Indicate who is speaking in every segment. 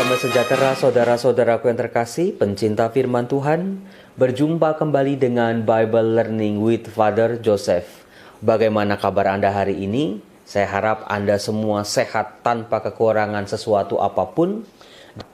Speaker 1: damai sejahtera saudara-saudaraku yang terkasih, pencinta firman Tuhan. Berjumpa kembali dengan Bible Learning with Father Joseph. Bagaimana kabar Anda hari ini? Saya harap Anda semua sehat tanpa kekurangan sesuatu apapun.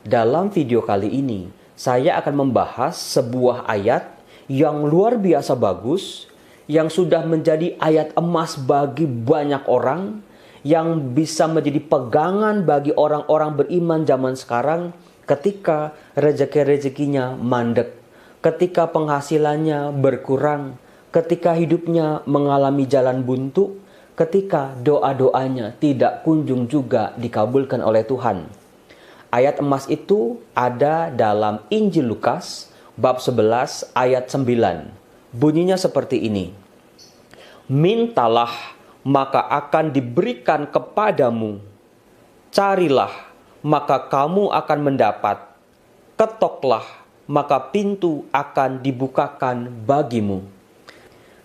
Speaker 1: Dalam video kali ini, saya akan membahas sebuah ayat yang luar biasa bagus, yang sudah menjadi ayat emas bagi banyak orang, yang bisa menjadi pegangan bagi orang-orang beriman zaman sekarang ketika rezeki-rezekinya mandek, ketika penghasilannya berkurang, ketika hidupnya mengalami jalan buntu, ketika doa-doanya tidak kunjung juga dikabulkan oleh Tuhan. Ayat emas itu ada dalam Injil Lukas bab 11 ayat 9. Bunyinya seperti ini. Mintalah, maka akan diberikan kepadamu. Carilah, maka kamu akan mendapat. Ketoklah, maka pintu akan dibukakan bagimu.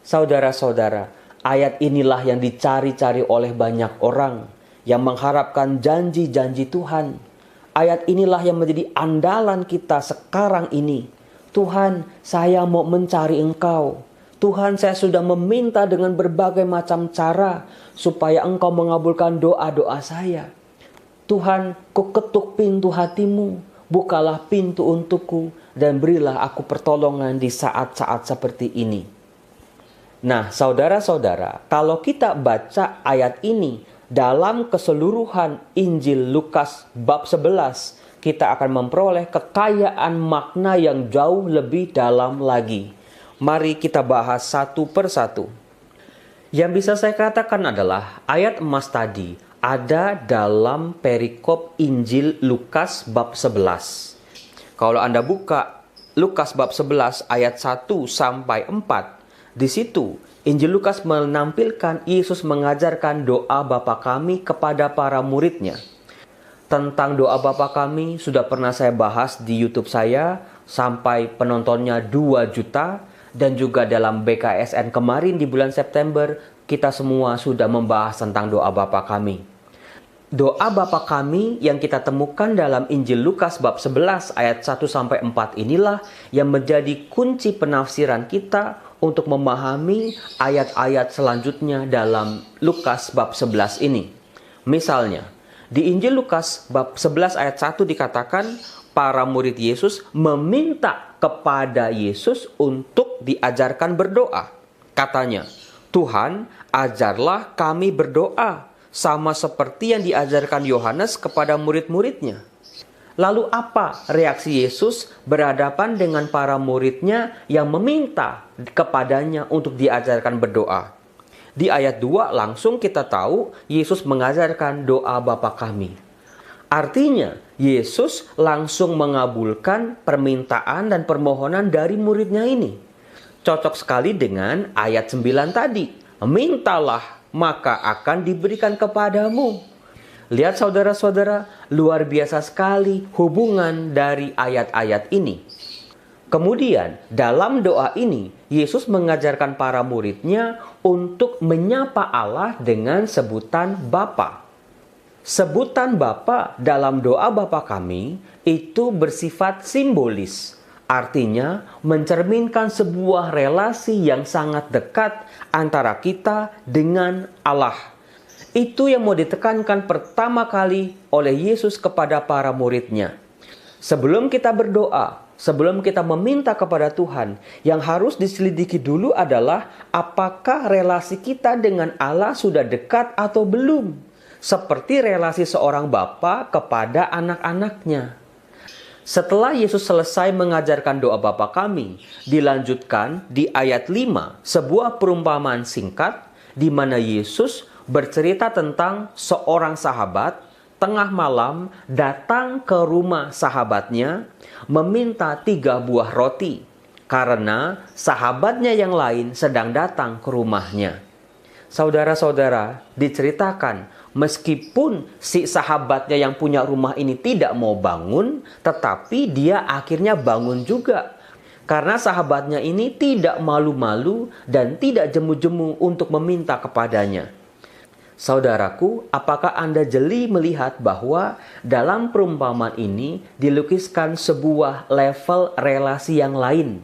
Speaker 1: Saudara-saudara, ayat inilah yang dicari-cari oleh banyak orang yang mengharapkan janji-janji Tuhan. Ayat inilah yang menjadi andalan kita sekarang ini. Tuhan, saya mau mencari Engkau. Tuhan, saya sudah meminta dengan berbagai macam cara supaya Engkau mengabulkan doa-doa saya. Tuhan, ku ketuk pintu hatimu, bukalah pintu untukku, dan berilah aku pertolongan di saat-saat seperti ini. Nah, saudara-saudara, kalau kita baca ayat ini dalam keseluruhan Injil Lukas bab 11, kita akan memperoleh kekayaan makna yang jauh lebih dalam lagi. Mari kita bahas satu persatu. Yang bisa saya katakan adalah ayat emas tadi ada dalam perikop Injil Lukas bab 11. Kalau Anda buka Lukas bab 11 ayat 1 sampai 4, di situ Injil Lukas menampilkan Yesus mengajarkan doa Bapa kami kepada para muridnya. Tentang doa Bapa kami sudah pernah saya bahas di YouTube saya sampai penontonnya 2 juta. Dan juga dalam BKSN kemarin di bulan September, kita semua sudah membahas tentang doa Bapa kami. Doa Bapa kami yang kita temukan dalam Injil Lukas bab 11 ayat 1-4 inilah yang menjadi kunci penafsiran kita untuk memahami ayat-ayat selanjutnya dalam Lukas bab 11 ini. Misalnya, di Injil Lukas bab 11 ayat 1 dikatakan, para murid Yesus meminta kepada Yesus untuk diajarkan berdoa. Katanya, Tuhan, ajarlah kami berdoa, sama seperti yang diajarkan Yohanes kepada murid-muridnya. Lalu apa reaksi Yesus berhadapan dengan para muridnya yang meminta kepadanya untuk diajarkan berdoa? Di ayat 2 langsung kita tahu Yesus mengajarkan doa Bapa kami. Artinya, Yesus langsung mengabulkan permintaan dan permohonan dari muridnya ini. Cocok sekali dengan ayat 9 tadi. Mintalah, maka akan diberikan kepadamu. Lihat saudara-saudara, luar biasa sekali hubungan dari ayat-ayat ini. Kemudian, dalam doa ini, Yesus mengajarkan para muridnya untuk menyapa Allah dengan sebutan Bapa. Sebutan Bapa dalam doa Bapa kami itu bersifat simbolis. Artinya mencerminkan sebuah relasi yang sangat dekat antara kita dengan Allah. Itu yang mau ditekankan pertama kali oleh Yesus kepada para muridnya. Sebelum kita berdoa, sebelum kita meminta kepada Tuhan, yang harus diselidiki dulu adalah apakah relasi kita dengan Allah sudah dekat atau belum. Seperti relasi seorang bapa kepada anak-anaknya. Setelah Yesus selesai mengajarkan doa Bapa kami, dilanjutkan di ayat 5, sebuah perumpamaan singkat di mana Yesus bercerita tentang seorang sahabat tengah malam datang ke rumah sahabatnya meminta 3 buah roti karena sahabatnya yang lain sedang datang ke rumahnya. Saudara-saudara, diceritakan meskipun si sahabatnya yang punya rumah ini tidak mau bangun, tetapi dia akhirnya bangun juga. Karena sahabatnya ini tidak malu-malu dan tidak jemu-jemu untuk meminta kepadanya. Saudaraku, apakah Anda jeli melihat bahwa dalam perumpamaan ini dilukiskan sebuah level relasi yang lain?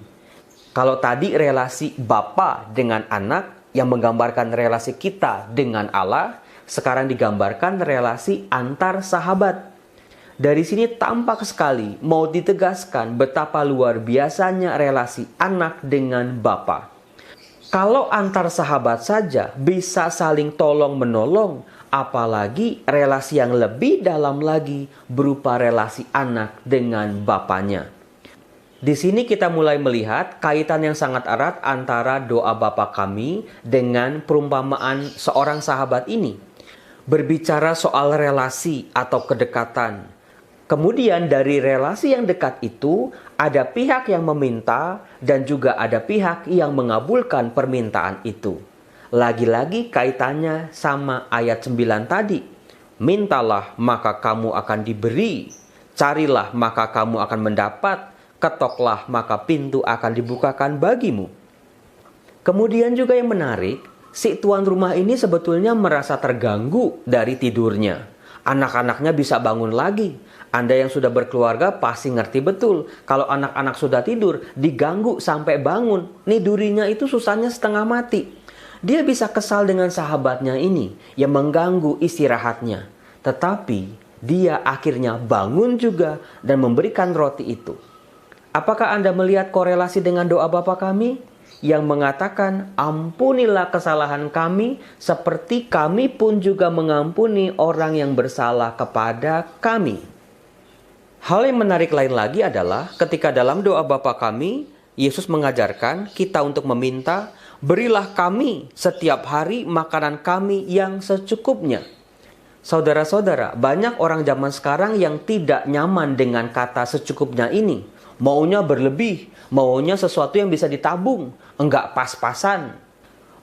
Speaker 1: Kalau tadi relasi bapa dengan anak yang menggambarkan relasi kita dengan Allah, sekarang digambarkan relasi antar sahabat. Dari sini tampak sekali mau ditegaskan betapa luar biasanya relasi anak dengan bapa. Kalau antar sahabat saja bisa saling tolong-menolong, apalagi relasi yang lebih dalam lagi berupa relasi anak dengan bapanya. Di sini kita mulai melihat kaitan yang sangat erat antara doa Bapa kami dengan perumpamaan seorang sahabat ini. Berbicara soal relasi atau kedekatan. Kemudian dari relasi yang dekat itu, ada pihak yang meminta dan juga ada pihak yang mengabulkan permintaan itu. Lagi-lagi kaitannya sama ayat 9 tadi. Mintalah maka kamu akan diberi, carilah maka kamu akan mendapat, ketoklah maka pintu akan dibukakan bagimu. Kemudian juga yang menarik, si tuan rumah ini sebetulnya merasa terganggu dari tidurnya. Anak-anaknya bisa bangun lagi. Anda yang sudah berkeluarga pasti ngerti betul. Kalau anak-anak sudah tidur, diganggu sampai bangun. Nidurinya itu susahnya setengah mati. Dia bisa kesal dengan sahabatnya ini yang mengganggu istirahatnya. Tetapi dia akhirnya bangun juga dan memberikan roti itu. Apakah Anda melihat korelasi dengan doa Bapa kami? Yang mengatakan, ampunilah kesalahan kami seperti kami pun juga mengampuni orang yang bersalah kepada kami. Hal yang menarik lain lagi adalah ketika dalam doa Bapa kami, Yesus mengajarkan kita untuk meminta, berilah kami setiap hari makanan kami yang secukupnya. Saudara-saudara, banyak orang zaman sekarang yang tidak nyaman dengan kata secukupnya ini. Maunya berlebih, maunya sesuatu yang bisa ditabung, enggak pas-pasan.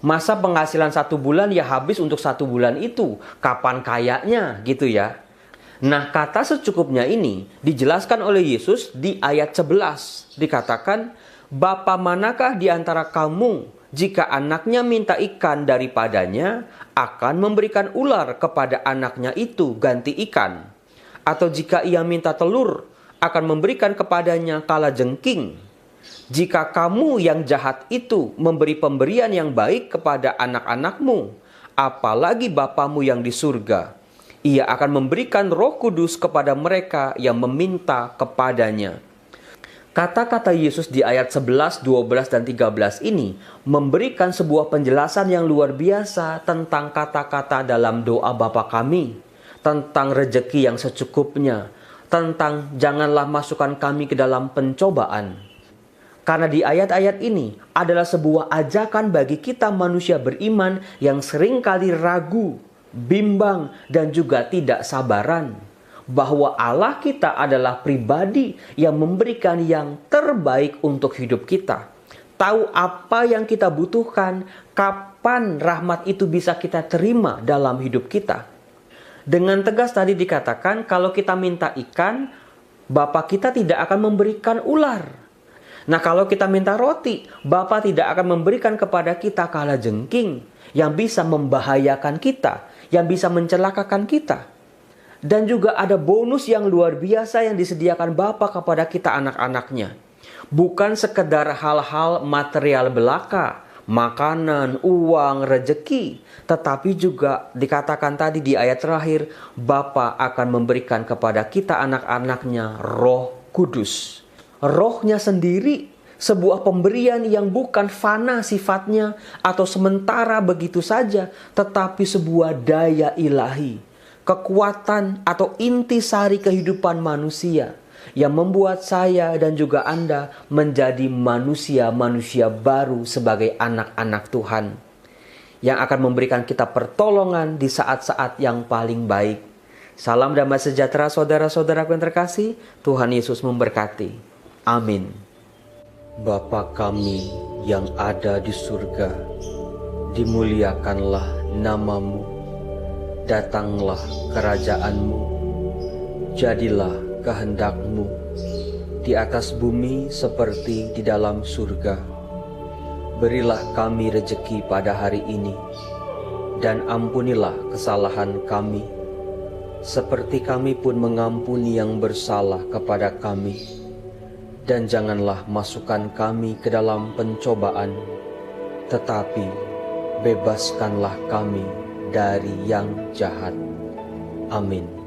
Speaker 1: Masa penghasilan 1 bulan ya habis untuk 1 bulan itu, kapan kayaknya gitu ya. Nah, kata secukupnya ini dijelaskan oleh Yesus di ayat 11. Dikatakan, Bapa manakah di antara kamu jika anaknya minta ikan daripadanya akan memberikan ular kepada anaknya itu ganti ikan? Atau jika ia minta telur akan memberikan kepadanya kalajengking? Jika kamu yang jahat itu memberi pemberian yang baik kepada anak-anakmu, apalagi Bapamu yang di surga, Ia akan memberikan Roh Kudus kepada mereka yang meminta kepadanya. Kata-kata Yesus di ayat 11, 12, dan 13 ini memberikan sebuah penjelasan yang luar biasa tentang kata-kata dalam doa Bapa kami, tentang rejeki yang secukupnya, tentang janganlah masukkan kami ke dalam pencobaan. Karena di ayat-ayat ini adalah sebuah ajakan bagi kita manusia beriman yang seringkali ragu, bimbang, dan juga tidak sabaran. Bahwa Allah kita adalah pribadi yang memberikan yang terbaik untuk hidup kita. Tahu apa yang kita butuhkan, kapan rahmat itu bisa kita terima dalam hidup kita. Dengan tegas tadi dikatakan kalau kita minta ikan, Bapa kita tidak akan memberikan ular. Nah, kalau kita minta roti, Bapa tidak akan memberikan kepada kita kalajengking yang bisa membahayakan kita, yang bisa mencelakakan kita. Dan juga ada bonus yang luar biasa yang disediakan Bapa kepada kita anak-anaknya. Bukan sekedar hal-hal material belaka, makanan, uang, rejeki, tetapi juga dikatakan tadi di ayat terakhir, Bapa akan memberikan kepada kita anak-anaknya Roh Kudus. Rohnya sendiri, sebuah pemberian yang bukan fana sifatnya atau sementara begitu saja, tetapi sebuah daya ilahi, kekuatan atau intisari kehidupan manusia yang membuat saya dan juga Anda menjadi manusia-manusia baru sebagai anak-anak Tuhan, yang akan memberikan kita pertolongan di saat-saat yang paling baik. Salam damai sejahtera saudara-saudaraku yang terkasih. Tuhan Yesus memberkati. Amin. Bapa kami yang ada di surga, dimuliakanlah nama-Mu, datanglah kerajaan-Mu, jadilah kehendak-Mu di atas bumi seperti di dalam surga. Berilah kami rejeki pada hari ini, dan ampunilah kesalahan kami, seperti kami pun mengampuni yang bersalah kepada kami. Dan janganlah masukkan kami ke dalam pencobaan, tetapi bebaskanlah kami dari yang jahat. Amin.